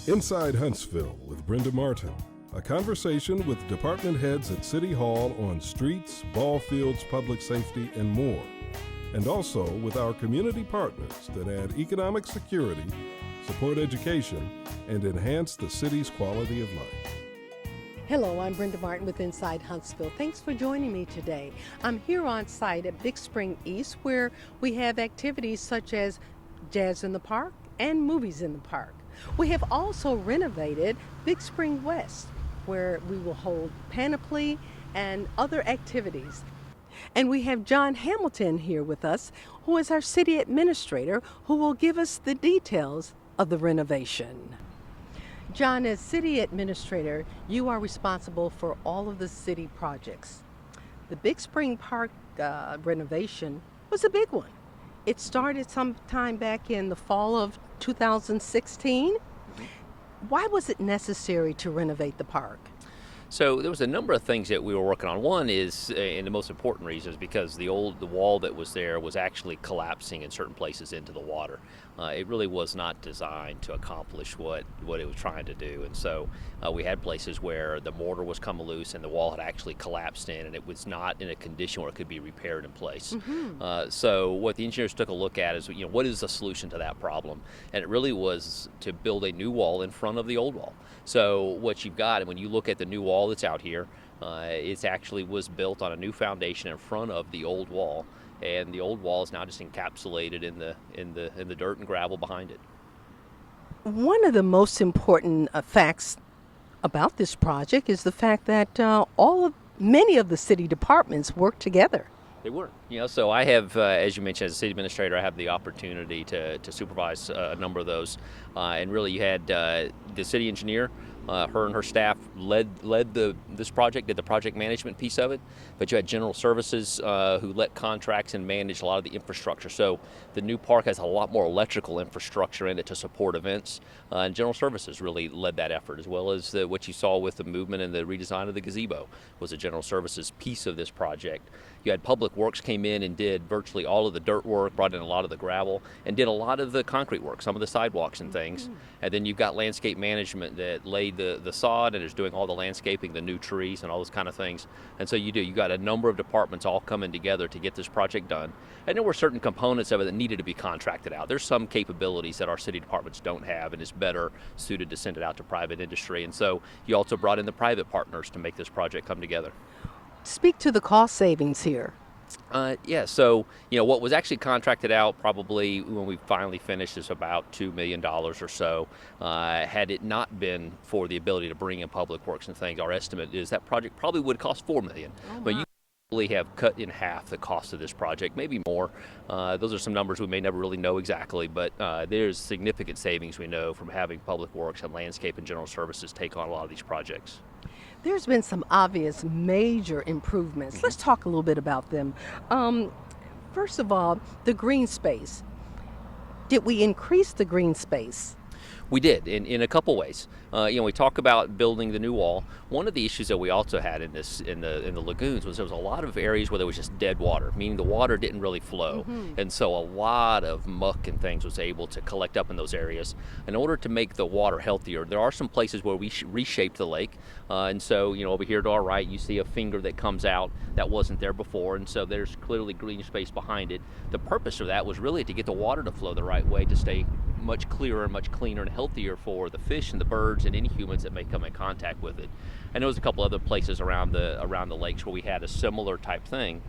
Inside Huntsville with Brenda Martin, a conversation with department heads at City Hall on streets, ball fields, public safety, and more. And also with our community partners that add economic security, support education, and enhance the city's quality of life. Hello, I'm Brenda Martin with Inside Huntsville. Thanks for joining me today. I'm here on site at Big Spring East, where we have activities such as Jazz in the Park and Movies in the Park. We have also renovated Big Spring West, where we will hold Panoply and other activities. And we have John Hamilton here with us, who is our city administrator, who will give us the details of the renovation. John, as city administrator, you are responsible for all of the city projects. The Big Spring Park renovation was a big one. It started sometime back in the fall of 2016. Why was it necessary to renovate the park? So there was a number of things that we were working on. One is, and the most important reason, is because the wall that was there was actually collapsing in certain places into the water. It really was not designed to accomplish what it was trying to do. And so we had places where the mortar was coming loose and the wall had actually collapsed in, and it was not in a condition where it could be repaired in place. Mm-hmm. So what the engineers took a look at is, what is the solution to that problem? And it really was to build a new wall in front of the old wall. So what you've got, and when you look at the new wall that's out here, it actually was built on a new foundation in front of the old wall, and the old wall is now just encapsulated in the dirt and gravel behind it. One of the most important facts about this project is the fact that many of the city departments work together. They were. So I have, as you mentioned, as a city administrator, I have the opportunity to supervise a number of those. And really, you had the city engineer, her and her staff led this project, did the project management piece of it. But you had general services who let contracts and managed a lot of the infrastructure. So the new park has a lot more electrical infrastructure in it to support events. And general services really led that effort, as well as what you saw with the movement and the redesign of the gazebo was a general services piece of this project. You had Public Works came in and did virtually all of the dirt work, brought in a lot of the gravel, and did a lot of the concrete work, some of the sidewalks and things. Mm-hmm. And then you've got landscape management that laid the sod and is doing all the landscaping, the new trees and all those kind of things. And so you got a number of departments all coming together to get this project done. And there were certain components of it that needed to be contracted out. There's some capabilities that our city departments don't have, and it's better suited to send it out to private industry. And so you also brought in the private partners to make this project come together. Speak to the cost savings here. So what was actually contracted out probably when we finally finished is about $2 million or so. Had it not been for the ability to bring in Public Works and things, our estimate is that project probably would cost $4 million. Oh, but you probably have cut in half the cost of this project, maybe more. Those are some numbers we may never really know exactly, but there's significant savings we know from having Public Works and Landscape and General Services take on a lot of these projects. There's been some obvious major improvements. Let's talk a little bit about them. First of all, the green space. Did we increase the green space? We did in a couple ways. We talk about building the new wall. One of the issues that we also had in the lagoons was there was a lot of areas where there was just dead water, meaning the water didn't really flow. Mm-hmm. And so a lot of muck and things was able to collect up in those areas. In order to make the water healthier, there are some places where we reshaped the lake. And so, over here to our right, you see a finger that comes out that wasn't there before. And so there's clearly green space behind it. The purpose of that was really to get the water to flow the right way, to stay much clearer and much cleaner and healthier for the fish and the birds and any humans that may come in contact with it. And there was a couple other places around the lakes where we had a similar type thing.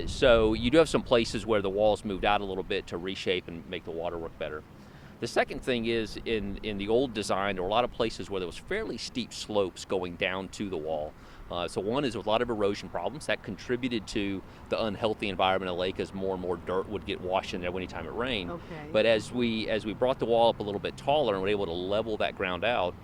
So you do have some places where the walls moved out a little bit to reshape and make the water work better. The second thing is in the old design, there were a lot of places where there was fairly steep slopes going down to the wall. So one is with a lot of erosion problems that contributed to the unhealthy environment of the lake as more and more dirt would get washed in there anytime it rained. Okay. But as we brought the wall up a little bit taller and were able to level that ground out,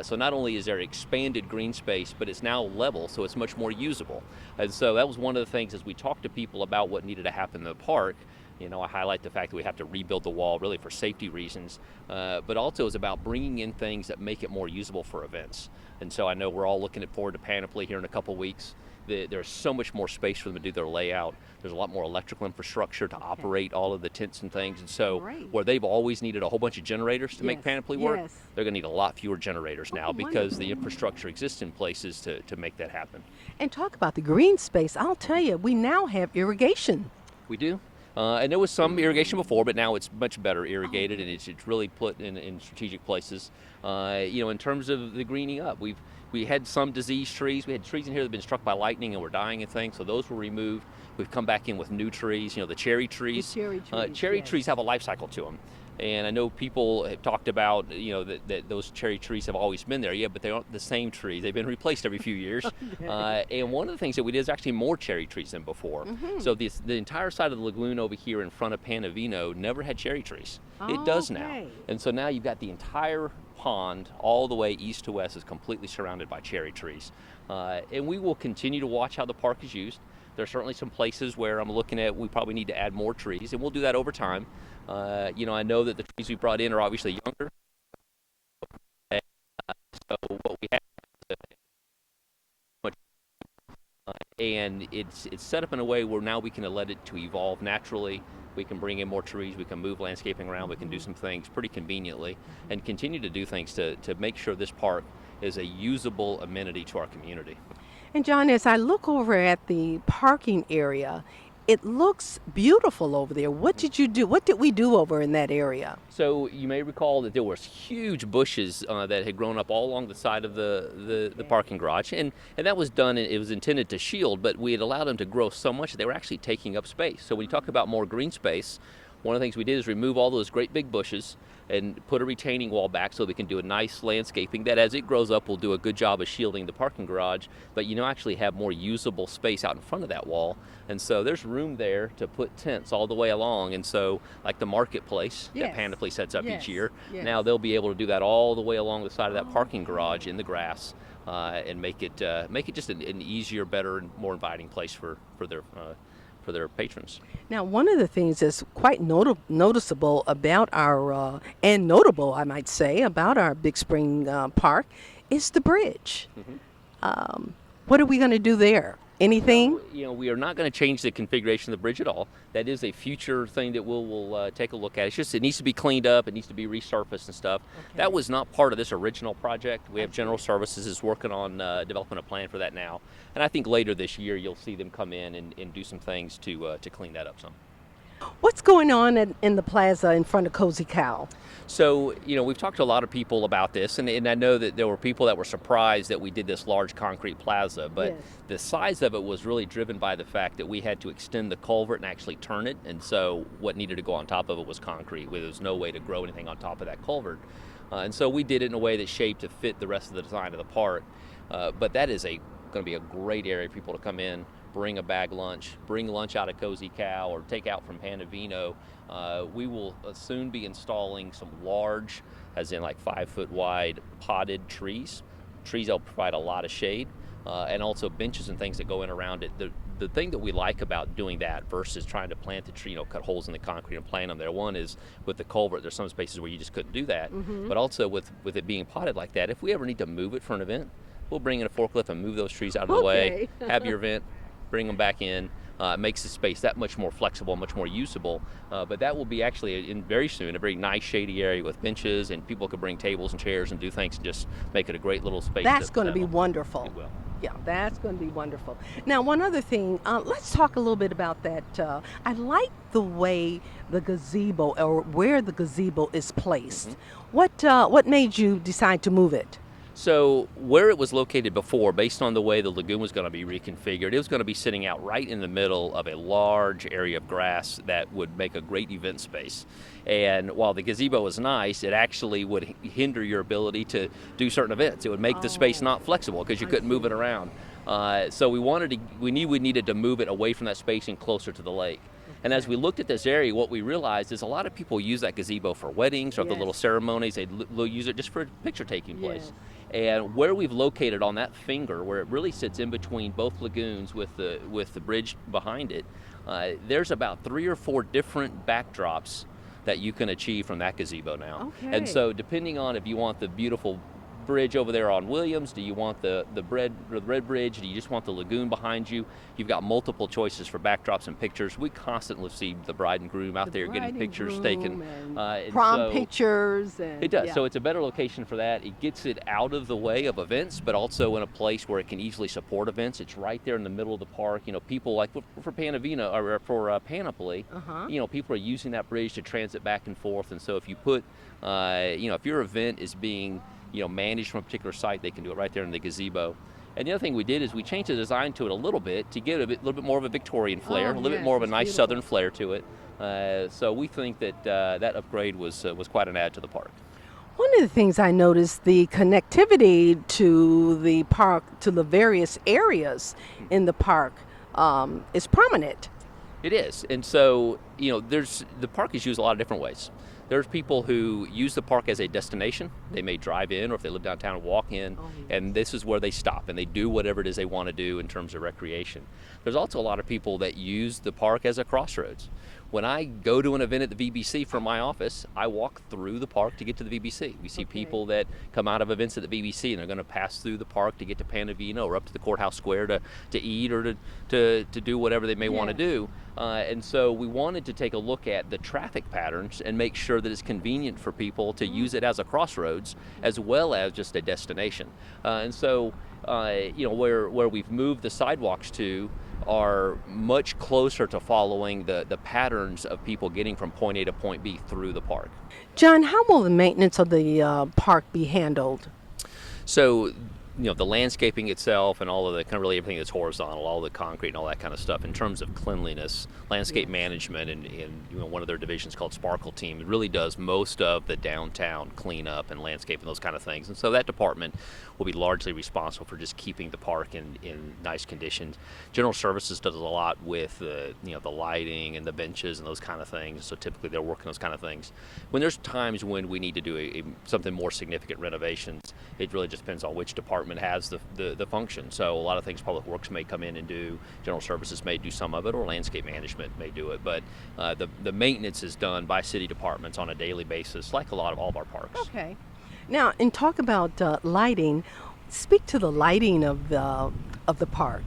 so not only is there expanded green space, but it's now level, so it's much more usable. And so that was one of the things as we talked to people about what needed to happen in the park. I highlight the fact that we have to rebuild the wall really for safety reasons, but also is about bringing in things that make it more usable for events. And so I know we're all looking forward to Panoply here in a couple weeks. there's so much more space for them to do their layout. There's a lot more electrical infrastructure to operate all of the tents and things. And so where they've always needed a whole bunch of generators to make Panoply work, they're going to need a lot fewer generators now because the infrastructure exists in places to make that happen. And talk about the green space. I'll tell you, we now have irrigation. We do. And there was some irrigation before, but now it's much better irrigated, and it's really put in strategic places. In terms of the greening up, we had some diseased trees. We had trees in here that had been struck by lightning and were dying and things, so those were removed. We've come back in with new trees, the cherry trees. Cherry trees have a life cycle to them. And I know people have talked about, that those cherry trees have always been there. Yeah, but they aren't the same trees. They've been replaced every few years. And one of the things that we did is actually more cherry trees than before. So the entire side of the lagoon over here in front of Panavino never had cherry trees. It does now. And so now you've got the entire pond all the way east to west is completely surrounded by cherry trees. And we will continue to watch how the park is used. There are certainly some places where I'm looking at we probably need to add more trees, and we'll do that over time. I know that the trees we brought in are obviously younger. And, so what we have and it's set up in a way where now we can let it to evolve naturally. We can bring in more trees, we can move landscaping around, we can do some things pretty conveniently and continue to do things to make sure this park is a usable amenity to our community. And John, as I look over at the parking area, it looks beautiful over there. What did you do? What did we do over in that area? So you may recall that there was huge bushes that had grown up all along the side of the parking garage, and that was done. It was intended to shield, but we had allowed them to grow so much that they were actually taking up space. So when you talk about more green space, one of the things we did is remove all those great big bushes and put a retaining wall back so we can do a nice landscaping that as it grows up will do a good job of shielding the parking garage, but actually have more usable space out in front of that wall. And so there's room there to put tents all the way along. And so like the marketplace that Panoply sets up each year, now they'll be able to do that all the way along the side of that parking garage in the grass and make it just an easier, better, and more inviting place for their patrons. Now, one of the things that's quite noticeable about our, and notable, I might say, about our Big Spring Park is the bridge. What are we going to do there? Anything? We are not going to change the configuration of the bridge at all. That is a future thing that we'll take a look at. It's just it needs to be cleaned up. It needs to be resurfaced and stuff. That was not part of this original project. We have General Services is working on developing a plan for that now. And I think later this year you'll see them come in and do some things to clean that up some. What's going on in the plaza in front of Cozy Cow? So, we've talked to a lot of people about this, and I know that there were people that were surprised that we did this large concrete plaza, but the size of it was really driven by the fact that we had to extend the culvert and actually turn it, and so what needed to go on top of it was concrete. There was no way to grow anything on top of that culvert. And so we did it in a way that's shaped to fit the rest of the design of the park. But that is going to be a great area for people to come in, bring a bag lunch, bring lunch out of Cozy Cow, or take out from Panavino. We will soon be installing some large, as in like 5 foot wide, potted trees. Trees that will provide a lot of shade, and also benches and things that go in around it. The thing that we like about doing that versus trying to plant the tree, cut holes in the concrete and plant them there. One is with the culvert, there's some spaces where you just couldn't do that. But also with it being potted like that, if we ever need to move it for an event, we'll bring in a forklift and move those trees out of the way, have your event, bring them back in. It makes the space that much more flexible, much more usable. But that will be actually very soon a very nice shady area with benches, and people could bring tables and chairs and do things and just make it a great little space. That's going to be wonderful. It will. Yeah, that's going to be wonderful. Now, one other thing, let's talk a little bit about that. I like the way the gazebo, or where the gazebo is placed. What made you decide to move it? So where it was located before, based on the way the lagoon was going to be reconfigured, it was going to be sitting out right in the middle of a large area of grass that would make a great event space. And while the gazebo was nice, it actually would hinder your ability to do certain events. It would make the space not flexible because you couldn't move it around. So we knew we needed to move it away from that space and closer to the lake. And as we looked at this area, what we realized is a lot of people use that gazebo for weddings or the little ceremonies. They'd use it just for a picture taking place. And where we've located on that finger, where it really sits in between both lagoons with the bridge behind it, there's about 3 or 4 different backdrops that you can achieve from that gazebo now. And so depending on if you want the beautiful bridge over there on Williams? Do you want the red bridge? Do you just want the lagoon behind you? You've got multiple choices for backdrops and pictures. We constantly see the bride and groom out there getting pictures taken. And prom pictures. And, it does. yeah. So it's a better location for that. It gets it out of the way of events, but also in a place where it can easily support events. It's right there in the middle of the park. You know, people like for Panavina or for Panoply, you know, people are using that bridge to transit back and forth. And so if you put, you know, if your event is being, you know, managed from a particular site, they can do it right there in the gazebo. And the other thing we did is we changed the design to it a little bit to give it a little bit more of a Victorian flair, a little bit more of a nice beautiful southern flair to it. So we think that that upgrade was quite an add to the park. One of the things I noticed, the connectivity to the park, to the various areas in the park, is prominent. It is. And so, you know, the park is used a lot of different ways. There's people who use the park as a destination. They may drive in, or if they live downtown, and walk in, and this is where they stop and they do whatever it is they want to do in terms of recreation. There's also a lot of people that use the park as a crossroads. When I go to an event at the VBC from my office, I walk through the park to get to the VBC. We see people that come out of events at the VBC and they're going to pass through the park to get to Panavina or up to the courthouse square to eat or to do whatever they may want to do. And so we wanted to take a look at the traffic patterns and make sure that it's convenient for people to use it as a crossroads as well as just a destination. And so, you know, where we've moved the sidewalks to are much closer to following the patterns of people getting from point A to point B through the park. John, how will the maintenance of the park be handled? So, you know, the landscaping itself and all of the kind of really everything that's horizontal, all the concrete and all that kind of stuff in terms of cleanliness, landscape management, and you know, one of their divisions called Sparkle Team, it really does most of the downtown cleanup and landscape and those kind of things. And so that department will be largely responsible for just keeping the park in nice conditions. General Services does a lot with you know, the lighting and the benches and those kind of things. So typically they're working those kind of things. When there's times when we need to do something more significant renovations, it really just depends on which department has the function. So a lot of things Public Works may come in and do, General Services may do some of it, or Landscape Management may do it. But the maintenance is done by city departments on a daily basis, like a lot of all of our parks. Okay. Now, and talk about lighting. Speak to the lighting of the park.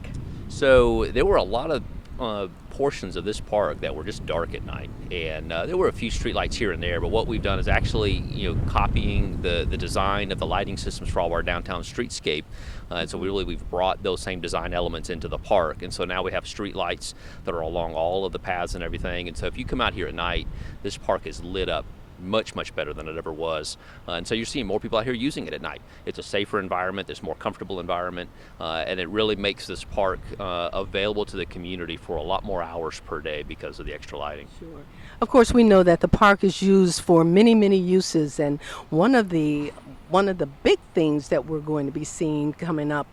So there were a lot of portions of this park that were just dark at night, and there were a few street lights here and there, but what we've done is actually, you know, copying the design of the lighting systems for all of our downtown streetscape, and so we've brought those same design elements into the park, and so now we have street lights that are along all of the paths and everything. And so if you come out here at night, this park is lit up much better than it ever was, and so you're seeing more people out here using it at night. It's a safer environment, it's a more comfortable environment, and it really makes this park available to the community for a lot more hours per day because of the extra lighting. Sure. Of course, we know that the park is used for many uses, and one of the big things that we're going to be seeing coming up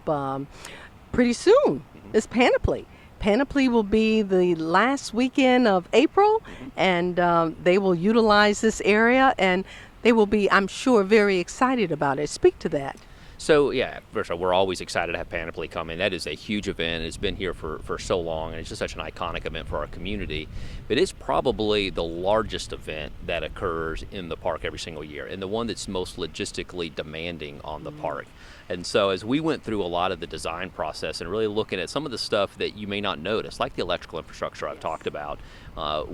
pretty soon is Panoply. Panoply will be the last weekend of April, and they will utilize this area, and they will be, I'm sure, very excited about it. Speak to that. So yeah, first of all, we're always excited to have Panoply come in. That is a huge event. It's been here for so long, and it's just such an iconic event for our community. But it's probably the largest event that occurs in the park every single year, and the one that's most logistically demanding on the park. And so as we went through a lot of the design process and really looking at some of the stuff that you may not notice, like the electrical infrastructure I've talked about,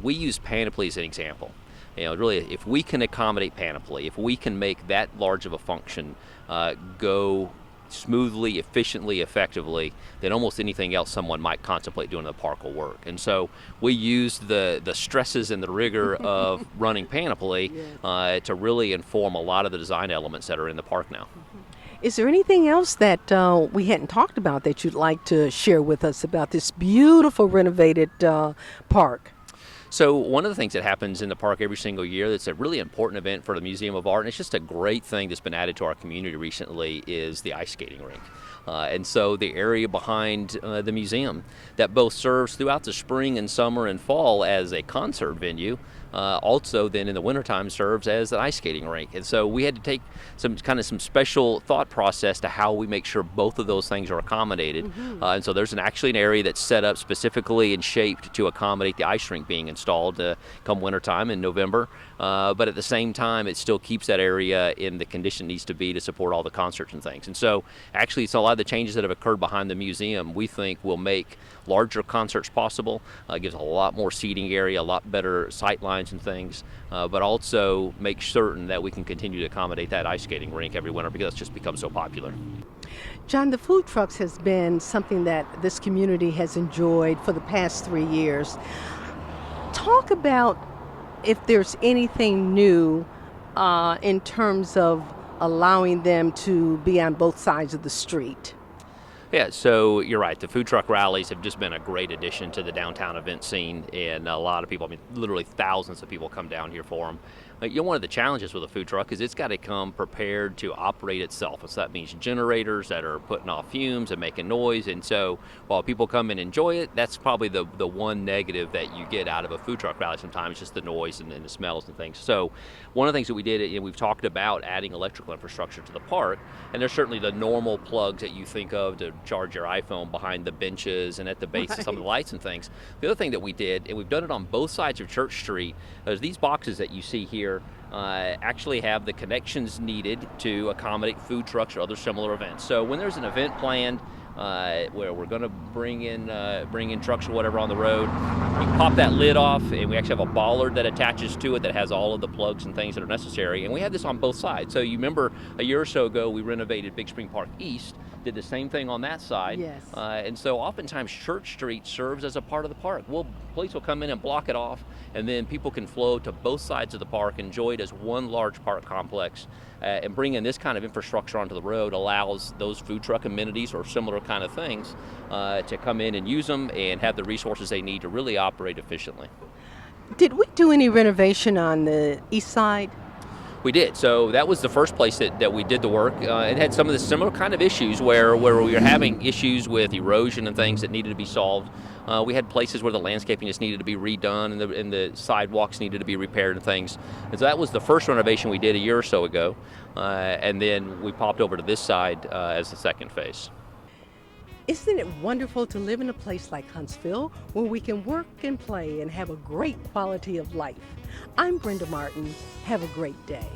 we use Panoply as an example. You know, really, if we can accommodate Panoply, if we can make that large of a function go smoothly, efficiently, effectively, then almost anything else someone might contemplate doing in the park will work. And so we used the stresses and the rigor of running Panoply to really inform a lot of the design elements that are in the park now. Is there anything else that we hadn't talked about that you'd like to share with us about this beautiful renovated park? So one of the things that happens in the park every single year that's a really important event for the Museum of Art, and it's just a great thing that's been added to our community recently, is the ice skating rink. And so the area behind the museum that both serves throughout the spring and summer and fall as a concert venue, also then in the wintertime serves as an ice skating rink. And so we had to take some special thought process to how we make sure both of those things are accommodated. And so there's actually an area that's set up specifically and shaped to accommodate the ice rink being installed come wintertime in November. but at the same time, it still keeps that area in the condition it needs to be to support all the concerts and things. And so actually, it's a lot of the changes that have occurred behind the museum we think will make larger concerts possible, gives a lot more seating area, a lot better sight lines and things, but also make certain that we can continue to accommodate that ice skating rink every winter because it's just become so popular. John, the food trucks has been something that this community has enjoyed for the past 3 years. Talk about if there's anything new in terms of allowing them to be on both sides of the street. Yeah, so you're right. The food truck rallies have just been a great addition to the downtown event scene, and a lot of people, I mean, literally thousands of people come down here for them. One of the challenges with a food truck is it's got to come prepared to operate itself. And so that means generators that are putting off fumes and making noise. And so while people come and enjoy it, that's probably the one negative that you get out of a food truck rally sometimes, just the noise and the smells and things. So one of the things that we did, we've talked about adding electrical infrastructure to the park, and there's certainly the normal plugs that you think of to charge your iPhone behind the benches and at the base of some of the lights and things. The other thing that we did, and we've done it on both sides of Church Street, is these boxes that you see here actually have the connections needed to accommodate food trucks or other similar events. So when there's an event planned where we're going to bring in trucks or whatever on the road, you can pop that lid off, and we actually have a bollard that attaches to it that has all of the plugs and things that are necessary. And we have this on both sides. So you remember a year or so ago we renovated Big Spring Park East, did the same thing on that side. Yes. And so oftentimes Church Street serves as a part of the park. Police will come in and block it off, and then people can flow to both sides of the park, enjoy it as one large park complex. And bringing this kind of infrastructure onto the road allows those food truck amenities or similar kind of things to come in and use them and have the resources they need to really operate efficiently. Did we do any renovation on the east side? We did. So that was the first place that we did the work. It had some of the similar kind of issues where we were having issues with erosion and things that needed to be solved. We had places where the landscaping just needed to be redone and the sidewalks needed to be repaired and things. And so that was the first renovation we did a year or so ago. And then we popped over to this side as the second phase. Isn't it wonderful to live in a place like Huntsville where we can work and play and have a great quality of life? I'm Brenda Martin. Have a great day.